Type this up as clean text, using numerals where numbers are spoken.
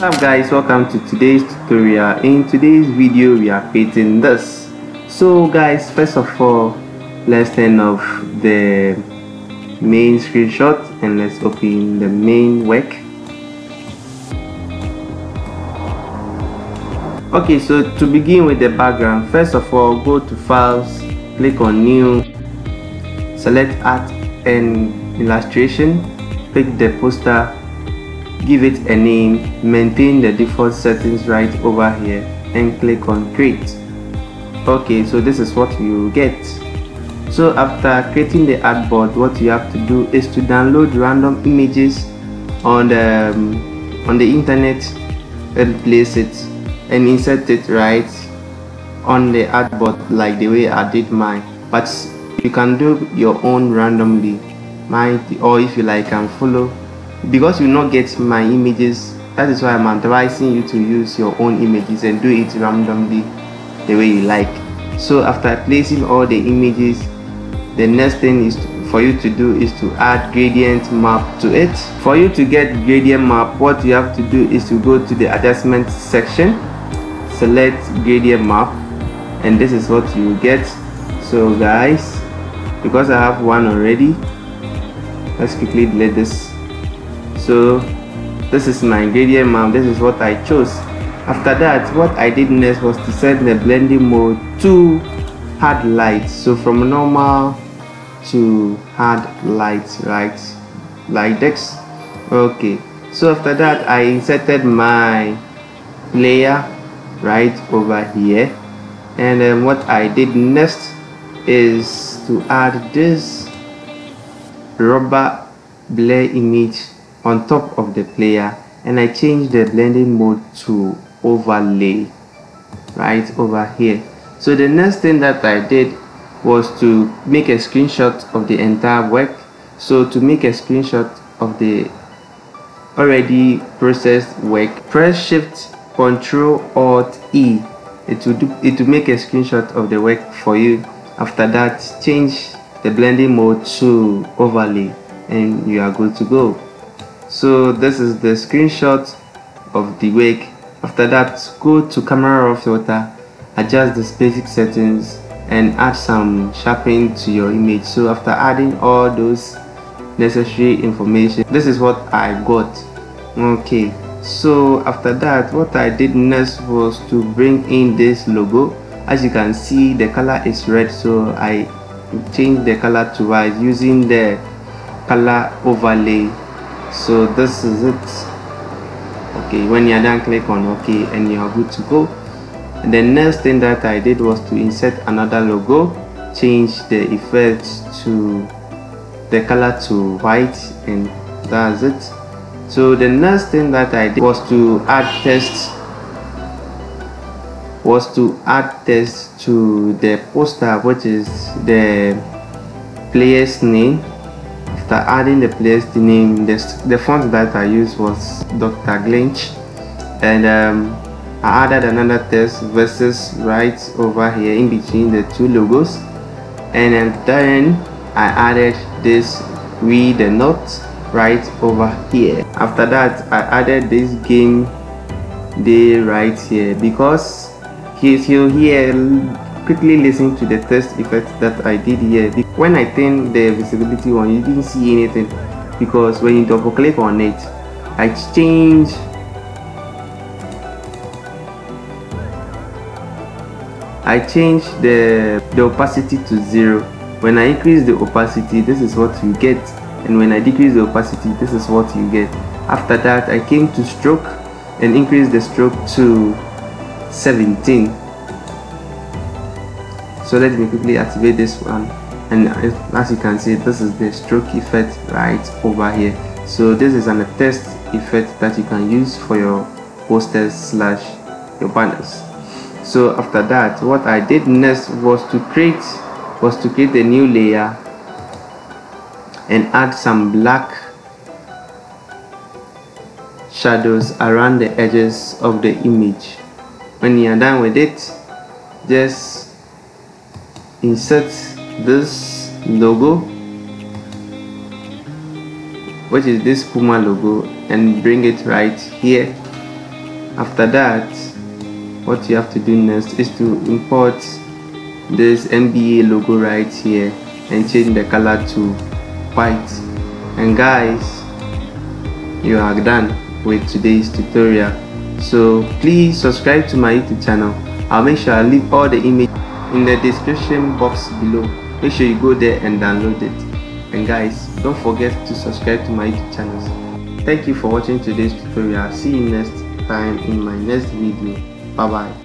What's up guys, welcome to today's tutorial. In today's video we are creating this. So guys, first of all, let's turn off the main screenshot and let's open the main work. Okay, so to begin with the background, first of all, go to files, click on new, select art and illustration, pick the poster, give it a name, maintain the default settings right over here and click on create. Okay, so this is what you get. So after creating the artboard, what you have to do is to download random images on the internet and place it and insert it right on the artboard like the way I did mine, but you can do your own randomly, or if you like can follow. Because you will not get my images, that is why I'm advising you to use your own images and do it randomly the way you like. So after placing all the images, the next thing is for you to do is to add gradient map to it. For you to get gradient map, what you have to do is to go to the adjustment section, select gradient map, and this is what you get. So guys, because I have one already, let's quickly delete this. So this is my gradient map, this is what I chose. After that, what I did next was to set the blending mode to hard light, so from normal to hard light, right, like this. Okay, so after that I inserted my layer right over here, and then what I did next is to add this rubber blur image on top of the player, and I changed the blending mode to overlay right over here. So the next thing that I did was to make a screenshot of the entire work. So to make a screenshot of the already processed work, press Shift Ctrl Alt E. It will make a screenshot of the work for you. After that, change the blending mode to overlay and you are good to go. So this is the screenshot of the work. After that, go to camera raw filter, adjust the basic settings and add some sharpening to your image. So after adding all those necessary information, this is what I got. Okay, so after that, what I did next was to bring in this logo. As you can see, the color is red, so I changed the color to white using the color overlay. So this is it. Okay, when you're done, click on OK and you are good to go. And the next thing that I did was to insert another logo, change the effect to the color to white, and that's it. So the next thing that I did was to add text to the poster, which is the player's name. After adding the player's name, the font that I used was Dr. Glinch, and I added another text versus right over here in between the two logos, and then I added this "We the Note" right over here. After that, I added this Gameday right here because he'll hear. Quickly listen to the text effect that I did here. When I turned the visibility on, you didn't see anything because when you double click on it, I changed the opacity to 0. When I increase the opacity, this is what you get, and when I decrease the opacity, this is what you get. After that, I came to stroke and increased the stroke to 17. So let me quickly activate this one, and as you can see, this is the stroke effect right over here. So this is an test effect that you can use for your posters / your banners. So after that, what I did next was to create a new layer and add some black shadows around the edges of the image. When you are done with it, just insert this logo, which is this Puma logo, and bring it right here After that, what you have to do next is to import this NBA logo right here and change the color to white. And guys, you are done with today's tutorial. So please subscribe to my YouTube channel. I'll make sure I leave all the images in the description box below. Make sure you go there and download it. And guys, don't forget to subscribe to my YouTube channels. Thank you for watching today's tutorial. See you next time in my next video. Bye bye.